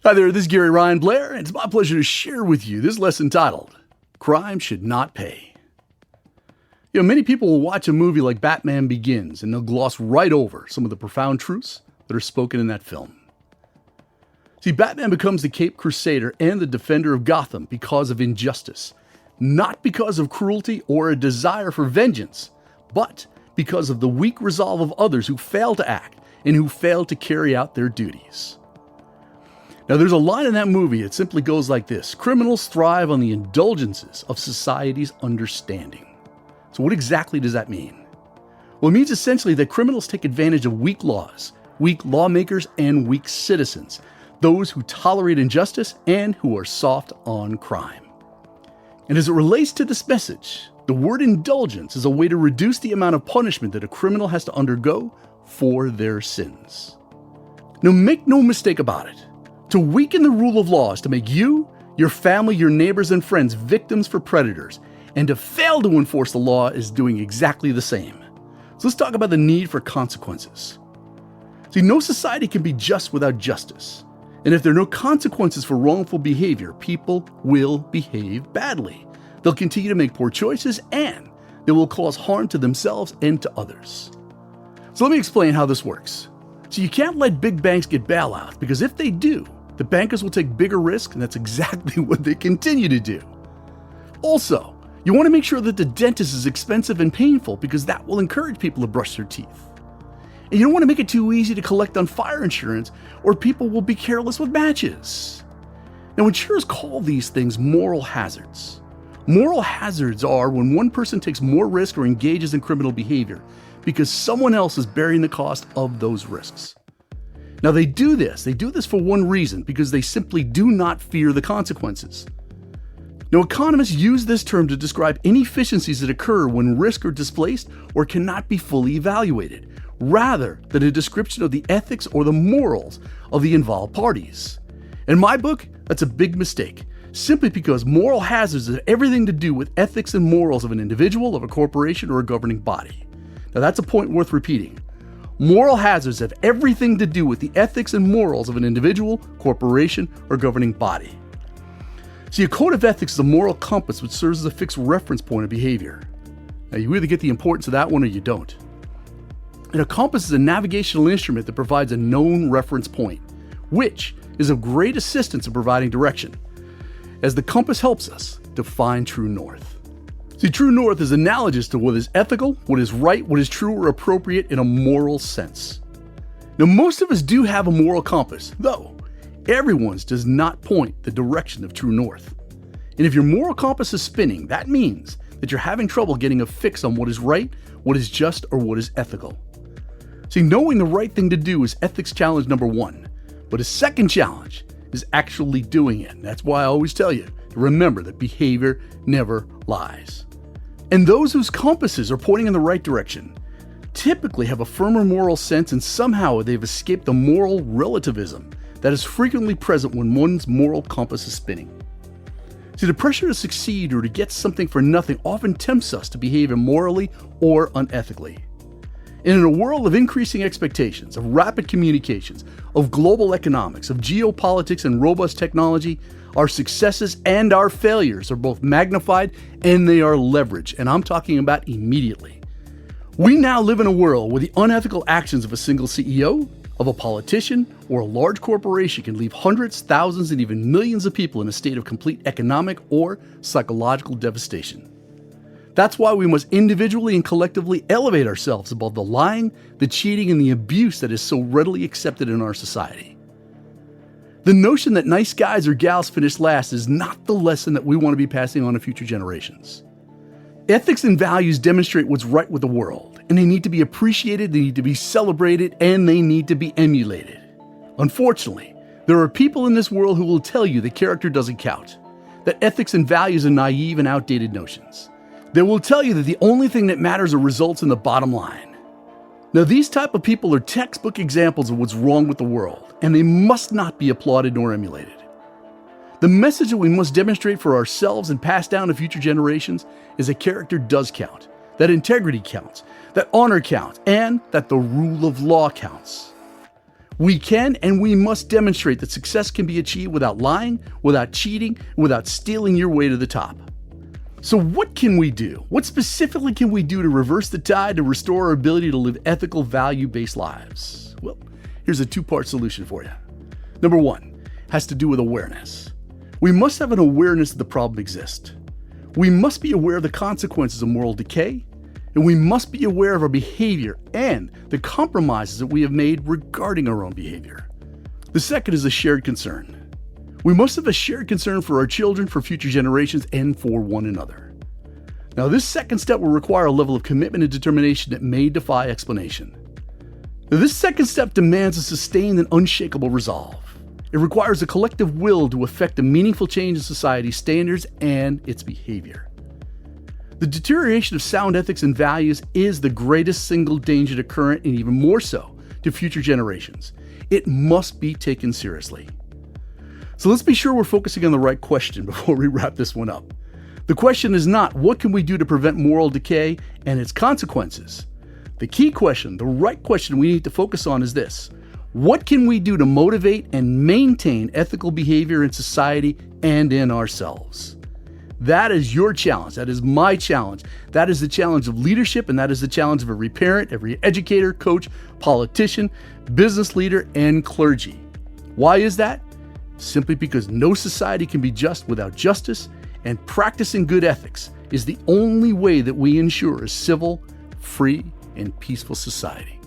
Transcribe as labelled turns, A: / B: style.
A: Hi there, this is garyryanblair, and it's my pleasure to share with you this lesson titled, Crime Should Not Pay. Many people will watch a movie like Batman Begins, and they'll gloss right over some of the profound truths that are spoken in that film. See, Batman becomes the Caped Crusader and the defender of Gotham because of injustice, not because of cruelty or a desire for vengeance, but because of the weak resolve of others who fail to act and who fail to carry out their duties. Now, there's a line in that movie that simply goes like this: criminals thrive on the indulgences of society's understanding. So what exactly does that mean? Well, it means essentially that criminals take advantage of weak laws, weak lawmakers, and weak citizens, those who tolerate injustice and who are soft on crime. And as it relates to this message, the word indulgence is a way to reduce the amount of punishment that a criminal has to undergo for their sins. Now, make no mistake about it. To weaken the rule of law is to make you, your family, your neighbors, and friends victims for predators, and to fail to enforce the law is doing exactly the same. So let's talk about the need for consequences. See, no society can be just without justice. And if there are no consequences for wrongful behavior, people will behave badly. They'll continue to make poor choices, and they will cause harm to themselves and to others. So let me explain how this works. So you can't let big banks get bailouts, because if they do, the bankers will take bigger risks, and that's exactly what they continue to do. Also, you want to make sure that the dentist is expensive and painful, because that will encourage people to brush their teeth. And you don't want to make it too easy to collect on fire insurance, or people will be careless with matches. Now, insurers call these things moral hazards. Moral hazards are when one person takes more risk or engages in criminal behavior because someone else is bearing the cost of those risks. Now, they do this for one reason: because they simply do not fear the consequences. Now, economists use this term to describe inefficiencies that occur when risks are displaced or cannot be fully evaluated, rather than a description of the ethics or the morals of the involved parties. In my book, that's a big mistake, simply because moral hazards have everything to do with ethics and morals of an individual, of a corporation, or a governing body. Now, that's a point worth repeating. Moral hazards have everything to do with the ethics and morals of an individual, corporation, or governing body. See, a code of ethics is a moral compass which serves as a fixed reference point of behavior. Now, you either get the importance of that one or you don't. And a compass is a navigational instrument that provides a known reference point, which is of great assistance in providing direction, as the compass helps us to find true north. See, true north is analogous to what is ethical, what is right, what is true or appropriate in a moral sense. Now, most of us do have a moral compass, though everyone's does not point the direction of true north. And if your moral compass is spinning, that means that you're having trouble getting a fix on what is right, what is just, or what is ethical. See, knowing the right thing to do is ethics challenge number one, but a second challenge is actually doing it. And that's why I always tell you to remember that behavior never lies. And those whose compasses are pointing in the right direction typically have a firmer moral sense, and somehow they've escaped the moral relativism that is frequently present when one's moral compass is spinning. See, the pressure to succeed or to get something for nothing often tempts us to behave immorally or unethically. And in a world of increasing expectations, of rapid communications, of global economics, of geopolitics and robust technology, our successes and our failures are both magnified and they are leveraged, and I'm talking about immediately. We now live in a world where the unethical actions of a single CEO, of a politician, or a large corporation can leave hundreds, thousands, and even millions of people in a state of complete economic or psychological devastation. That's why we must individually and collectively elevate ourselves above the lying, the cheating, and the abuse that is so readily accepted in our society. The notion that nice guys or gals finish last is not the lesson that we want to be passing on to future generations. Ethics and values demonstrate what's right with the world, and they need to be appreciated, they need to be celebrated, and they need to be emulated. Unfortunately, there are people in this world who will tell you that character doesn't count, that ethics and values are naive and outdated notions. They will tell you that the only thing that matters are results in the bottom line. Now, these type of people are textbook examples of what's wrong with the world, and they must not be applauded nor emulated. The message that we must demonstrate for ourselves and pass down to future generations is that character does count, that integrity counts, that honor counts, and that the rule of law counts. We can and we must demonstrate that success can be achieved without lying, without cheating, without stealing your way to the top. So what can we do? What specifically can we do to reverse the tide, to restore our ability to live ethical, value-based lives? Well, here's a two-part solution for you. Number one has to do with awareness. We must have an awareness that the problem exists. We must be aware of the consequences of moral decay, and we must be aware of our behavior and the compromises that we have made regarding our own behavior. The second is a shared concern. We must have a shared concern for our children, for future generations, and for one another. Now, this second step will require a level of commitment and determination that may defy explanation. Now, this second step demands a sustained and unshakable resolve. It requires a collective will to effect a meaningful change in society's standards and its behavior. The deterioration of sound ethics and values is the greatest single danger to current and even more so to future generations. It must be taken seriously. So let's be sure we're focusing on the right question before we wrap this one up. The question is not what can we do to prevent moral decay and its consequences. The key question, the right question we need to focus on is this: what can we do to motivate and maintain ethical behavior in society and in ourselves? That is your challenge. That is my challenge. That is the challenge of leadership, and that is the challenge of every parent, every educator, coach, politician, business leader, and clergy. Why is that? Simply because no society can be just without justice, and practicing good ethics is the only way that we ensure a civil, free, and peaceful society.